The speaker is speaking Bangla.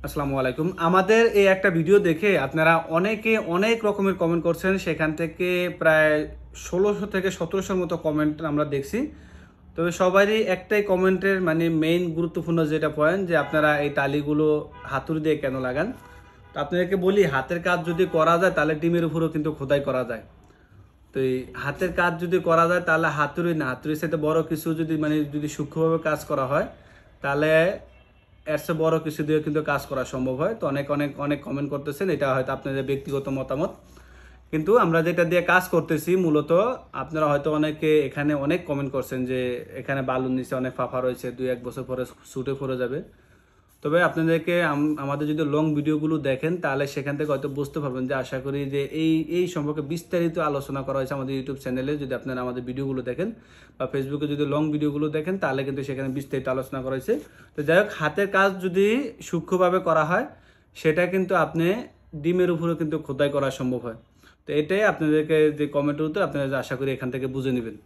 আসসালামু আলাইকুম। আমাদের এই একটা ভিডিও দেখে আপনারা অনেকে অনেক রকমের কমেন্ট করছেন। সেখান থেকে প্রায় ১৬০০ থেকে ১৭০০-র মতো কমেন্ট আমরা দেখছি। তবে সবারই একটাই কমেন্টের মানে মেইন গুরুত্বপূর্ণ যেটা পয়েন্ট যে আপনারা এই টালিগুলো হাতুড়ি দিয়ে কেন লাগান। তো আপনাদেরকে বলি, হাতের কাজ যদি করা যায় তাহলে ডিমের উপরেও কিন্তু খোদাই করা যায়। তো এই হাতের কাজ যদি করা যায় তাহলে হাতুড়ি না, হাতুড়ির সাথে বড় কিছু যদি সূক্ষ্মভাবে কাজ করা হয় তাহলে এর চেয়ে বড় কিছু দিয়ে কিন্তু কাজ করা সম্ভব হয়। তো অনেক অনেক অনেক কমেন্ট করতেছেন, এটা হয়তো আপনাদের ব্যক্তিগত মতামত। কিন্তু আমরা যেটা দিয়ে কাজ করতেছি মূলত, আপনারা হয়তো অনেকে এখানে অনেক কমেন্ট করছেন যে এখানে বালুর নিচে অনেক ফাঁপা রয়েছে, ২-১ বছর পরে ছুটে পড়ে যাবে। তবে আপনাদেরকে আমাদের যদি লং ভিডিওগুলো দেখেন তাহলে সেখান থেকে হয়তো বুঝতে পারবেন যে, আশা করি যে এই সম্পর্কে বিস্তারিত আলোচনা করা হয়েছে আমাদের ইউটিউব চ্যানেলে। যদি আপনারা আমাদের ভিডিওগুলো দেখেন বা ফেসবুকে যদি লং ভিডিওগুলো দেখেন তাহলে কিন্তু সেখানে বিস্তারিত আলোচনা করা হয়েছে। তো যাই হোক, হাতের কাজ যদি সূক্ষ্মভাবে করা হয় সেটা কিন্তু আপনি ডিমের উপরেও কিন্তু খোদাই করা সম্ভব হয়। তো এটাই আপনাদেরকে যে কমেন্টের উত্তর, আপনারা আশা করি এখান থেকে বুঝে নেবেন।